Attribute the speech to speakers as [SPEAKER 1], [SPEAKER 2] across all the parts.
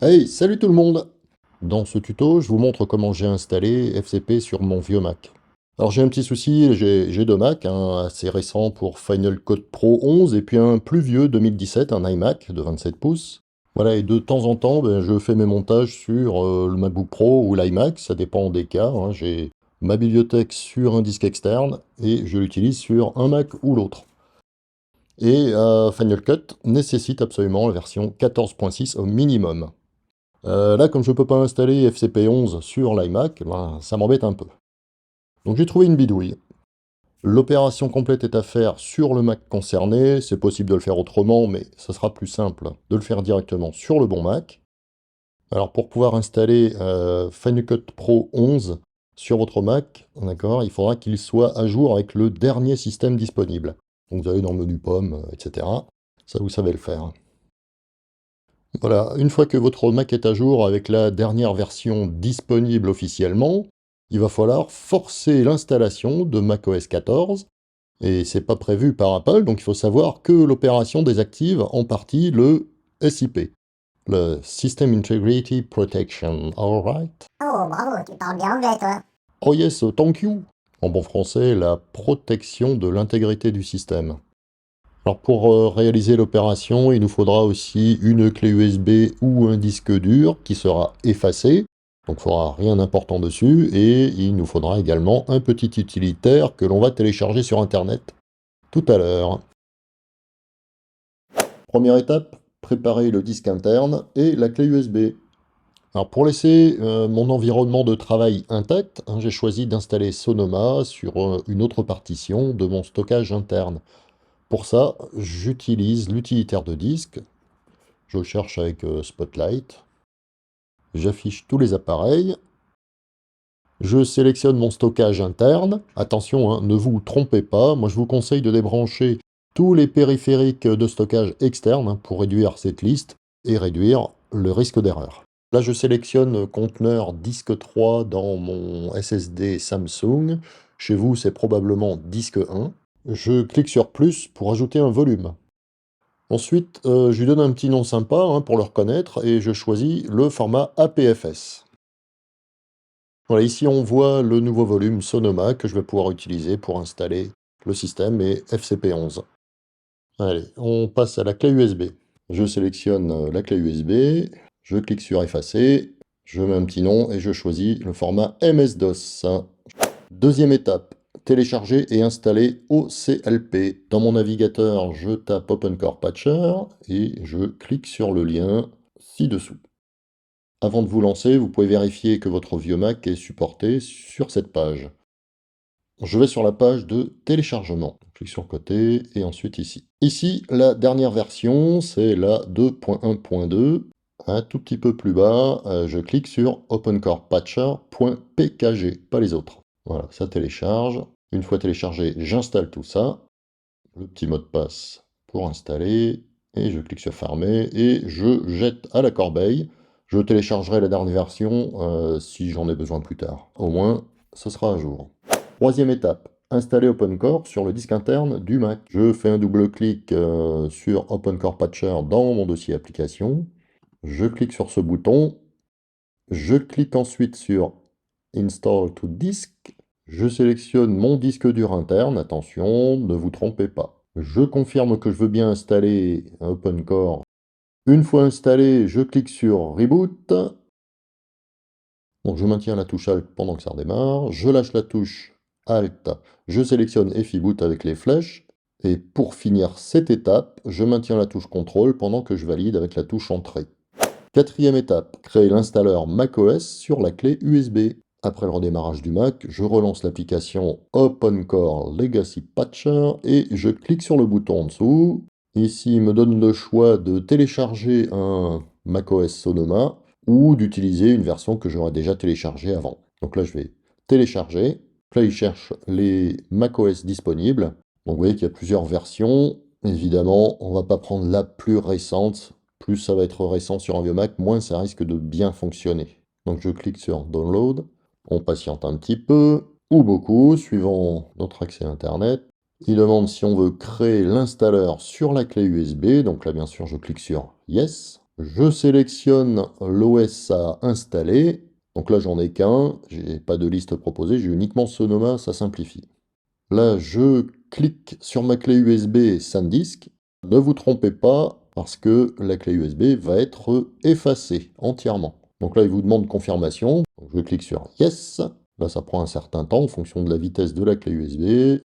[SPEAKER 1] Hey, salut tout le monde! Dans ce tuto, je vous montre comment j'ai installé FCP sur mon vieux Mac. Alors j'ai un petit souci, j'ai deux Mac, un assez récent pour Final Cut Pro 11 et puis un plus vieux 2017, un iMac de 27 pouces. Voilà, et de temps en temps, je fais mes montages sur le MacBook Pro ou l'iMac, ça dépend des cas, hein. J'ai ma bibliothèque sur un disque externe et je l'utilise sur un Mac ou l'autre. Et Final Cut nécessite absolument la version 14.6 au minimum. Là, comme je ne peux pas installer FCP 11 sur l'iMac, ben, ça m'embête un peu. Donc j'ai trouvé une bidouille. L'opération complète est à faire sur le Mac concerné. C'est possible de le faire autrement, mais ce sera plus simple de le faire directement sur le bon Mac. Alors pour pouvoir installer Final Cut Pro 11 sur votre Mac, d'accord, il faudra qu'il soit à jour avec le dernier système disponible. Donc vous allez dans le menu Pomme, etc. Ça, vous savez le faire. Voilà, une fois que votre Mac est à jour avec la dernière version disponible officiellement, il va falloir forcer l'installation de macOS 14, et c'est pas prévu par Apple, donc il faut savoir que l'opération désactive en partie le SIP, le System Integrity Protection, alright?
[SPEAKER 2] Oh, bravo, tu parles bien anglais, toi.
[SPEAKER 1] Oh yes, thank you! En bon français, la protection de l'intégrité du système. Alors pour réaliser l'opération, il nous faudra aussi une clé USB ou un disque dur qui sera effacé, donc il ne faudra rien d'important dessus, et il nous faudra également un petit utilitaire que l'on va télécharger sur Internet tout à l'heure. Première étape, préparer le disque interne et la clé USB. Alors pour laisser mon environnement de travail intact, hein, j'ai choisi d'installer Sonoma sur une autre partition de mon stockage interne. Pour ça, j'utilise l'utilitaire de disque. Je le cherche avec Spotlight. J'affiche tous les appareils. Je sélectionne mon stockage interne. Attention, hein, ne vous trompez pas. Moi, je vous conseille de débrancher tous les périphériques de stockage externe, hein, pour réduire cette liste et réduire le risque d'erreur. Là, je sélectionne conteneur disque 3 dans mon SSD Samsung. Chez vous, c'est probablement disque 1. Je clique sur plus pour ajouter un volume. Ensuite, je lui donne un petit nom sympa, hein, pour le reconnaître, et je choisis le format APFS. Voilà, ici on voit le nouveau volume Sonoma que je vais pouvoir utiliser pour installer le système et FCP11. Allez, on passe à la clé USB. Je sélectionne la clé USB, je clique sur effacer, je mets un petit nom et je choisis le format MS-DOS. Deuxième étape, télécharger et installer OCLP. Dans mon navigateur, je tape OpenCore Patcher et je clique sur le lien ci-dessous. Avant de vous lancer, vous pouvez vérifier que votre vieux Mac est supporté sur cette page. Je vais sur la page de téléchargement. Je clique sur le côté et ensuite ici. Ici, la dernière version, c'est la 2.1.2. Un tout petit peu plus bas, je clique sur OpenCorePatcher.pkg, pas les autres. Voilà, ça télécharge. Une fois téléchargé, j'installe tout ça. Le petit mot de passe pour installer. Et je clique sur fermer et je jette à la corbeille. Je téléchargerai la dernière version si j'en ai besoin plus tard. Au moins, ce sera à jour. Troisième étape, installer OpenCore sur le disque interne du Mac. Je fais un double-clic sur OpenCore Patcher dans mon dossier application. Je clique sur ce bouton. Je clique ensuite sur Install to Disk. Je sélectionne mon disque dur interne. Attention, ne vous trompez pas. Je confirme que je veux bien installer OpenCore. Une fois installé, je clique sur Reboot. Donc je maintiens la touche Alt pendant que ça redémarre. Je lâche la touche Alt. Je sélectionne FIBoot avec les flèches. Et pour finir cette étape, je maintiens la touche CTRL pendant que je valide avec la touche Entrée. Quatrième étape, créer l'installeur macOS sur la clé USB. Après le redémarrage du Mac, je relance l'application OpenCore Legacy Patcher et je clique sur le bouton en dessous. Ici, il me donne le choix de télécharger un macOS Sonoma ou d'utiliser une version que j'aurais déjà téléchargée avant. Donc là, je vais télécharger. Là, il cherche les macOS disponibles. Donc vous voyez qu'il y a plusieurs versions. Évidemment, on ne va pas prendre la plus récente. Plus ça va être récent sur un vieux Mac, moins ça risque de bien fonctionner. Donc je clique sur Download. On patiente un petit peu, ou beaucoup, suivant notre accès Internet. Il demande si on veut créer l'installeur sur la clé USB. Donc là, bien sûr, je clique sur Yes. Je sélectionne l'OS à installer. Donc là, j'en ai qu'un, j'ai pas de liste proposée, j'ai uniquement Sonoma, ça simplifie. Là, je clique sur ma clé USB SanDisk. Ne vous trompez pas, parce que la clé USB va être effacée entièrement. Donc là, il vous demande confirmation. Donc je clique sur Yes. Là, ça prend un certain temps en fonction de la vitesse de la clé USB. Et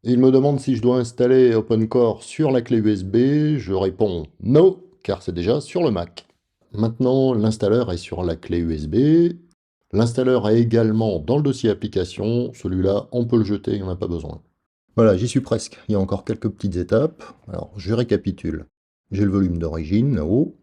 [SPEAKER 1] il me demande si je dois installer OpenCore sur la clé USB. Je réponds No, car c'est déjà sur le Mac. Maintenant, l'installeur est sur la clé USB. L'installeur est également dans le dossier application. Celui-là, on peut le jeter, il n'y en a pas besoin. Voilà, j'y suis presque. Il y a encore quelques petites étapes. Alors, je récapitule. J'ai le volume d'origine, là-haut.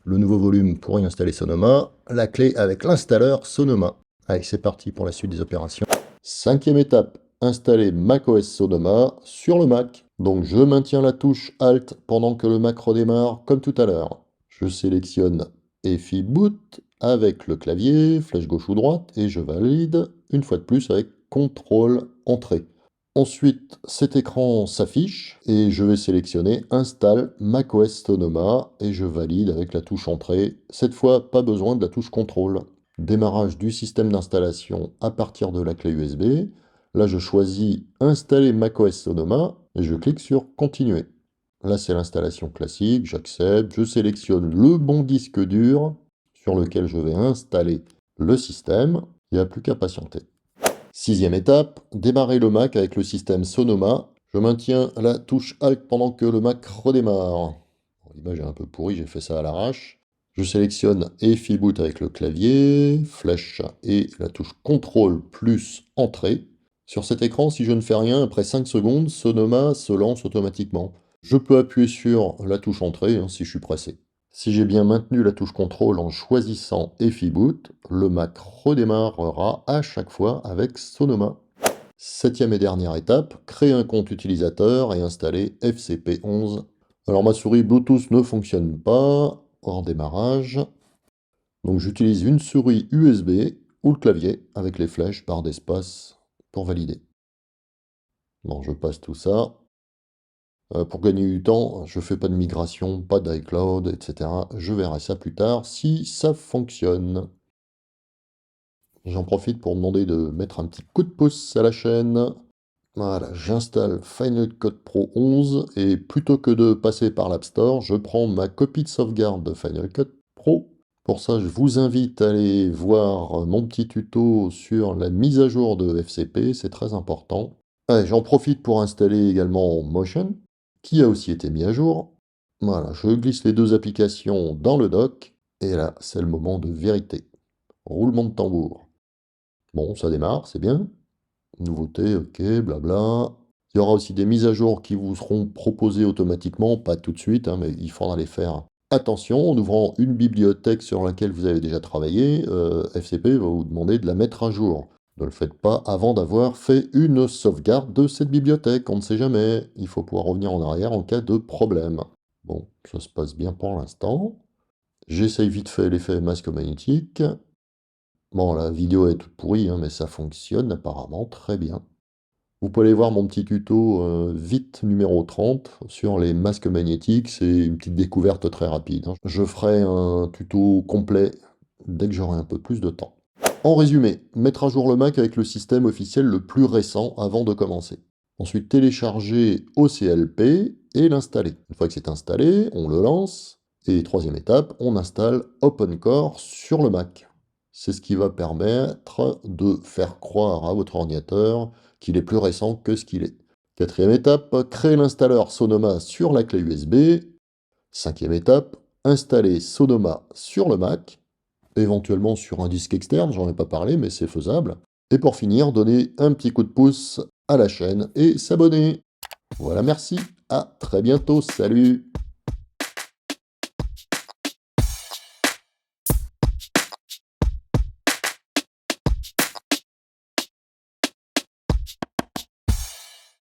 [SPEAKER 1] Le nouveau volume pour y installer Sonoma. La clé avec l'installeur Sonoma. Allez, c'est parti pour la suite des opérations. Cinquième étape, installer macOS Sonoma sur le Mac. Donc, je maintiens la touche Alt pendant que le Mac redémarre, comme tout à l'heure. Je sélectionne EFI Boot avec le clavier, flèche gauche ou droite, et je valide, une fois de plus, avec CTRL Entrée. Ensuite, cet écran s'affiche et je vais sélectionner Installe macOS Sonoma et je valide avec la touche Entrée. Cette fois, pas besoin de la touche Contrôle. Démarrage du système d'installation à partir de la clé USB. Là, je choisis Installer macOS Sonoma et je clique sur Continuer. Là, c'est l'installation classique, j'accepte, je sélectionne le bon disque dur sur lequel je vais installer le système. Il n'y a plus qu'à patienter. Sixième étape, démarrer le Mac avec le système Sonoma. Je maintiens la touche Alt pendant que le Mac redémarre. Bon, l'image est un peu pourrie, j'ai fait ça à l'arrache. Je sélectionne EFI Boot avec le clavier, flèche et la touche CTRL plus Entrée. Sur cet écran, si je ne fais rien, après 5 secondes, Sonoma se lance automatiquement. Je peux appuyer sur la touche Entrée si je suis pressé. Si j'ai bien maintenu la touche contrôle en choisissant EFI Boot, le Mac redémarrera à chaque fois avec Sonoma. Septième et dernière étape, créer un compte utilisateur et installer FCP11. Alors ma souris Bluetooth ne fonctionne pas hors démarrage, donc j'utilise une souris USB ou le clavier avec les flèches barre d'espace pour valider. Bon, je passe tout ça. Pour gagner du temps, je fais pas de migration, pas d'iCloud, etc. Je verrai ça plus tard si ça fonctionne. J'en profite pour demander de mettre un petit coup de pouce à la chaîne. Voilà, j'installe Final Cut Pro 11 et plutôt que de passer par l'App Store, je prends ma copie de sauvegarde de Final Cut Pro. Pour ça, je vous invite à aller voir mon petit tuto sur la mise à jour de FCP, c'est très important. Allez, j'en profite pour installer également Motion, qui a aussi été mis à jour. Voilà, je glisse les deux applications dans le dock, et là, c'est le moment de vérité. Roulement de tambour. Bon, ça démarre, c'est bien. Nouveauté, ok, blabla. Il y aura aussi des mises à jour qui vous seront proposées automatiquement, pas tout de suite, mais il faudra les faire. Attention, en ouvrant une bibliothèque sur laquelle vous avez déjà travaillé, FCP va vous demander de la mettre à jour. Ne le faites pas avant d'avoir fait une sauvegarde de cette bibliothèque, on ne sait jamais. Il faut pouvoir revenir en arrière en cas de problème. Bon, ça se passe bien pour l'instant. J'essaye vite fait l'effet masque magnétique. Bon, la vidéo est toute pourrie, mais ça fonctionne apparemment très bien. Vous pouvez aller voir mon petit tuto vite numéro 30 sur les masques magnétiques, c'est une petite découverte très rapide. Je ferai un tuto complet dès que j'aurai un peu plus de temps. En résumé, mettre à jour le Mac avec le système officiel le plus récent avant de commencer. Ensuite, télécharger OCLP et l'installer. Une fois que c'est installé, on le lance. Et troisième étape, on installe OpenCore sur le Mac. C'est ce qui va permettre de faire croire à votre ordinateur qu'il est plus récent que ce qu'il est. Quatrième étape, créer l'installeur Sonoma sur la clé USB. Cinquième étape, installer Sonoma sur le Mac, éventuellement sur un disque externe, j'en ai pas parlé, mais c'est faisable. Et pour finir, donner un petit coup de pouce à la chaîne et s'abonner. Voilà, merci, à très bientôt, salut!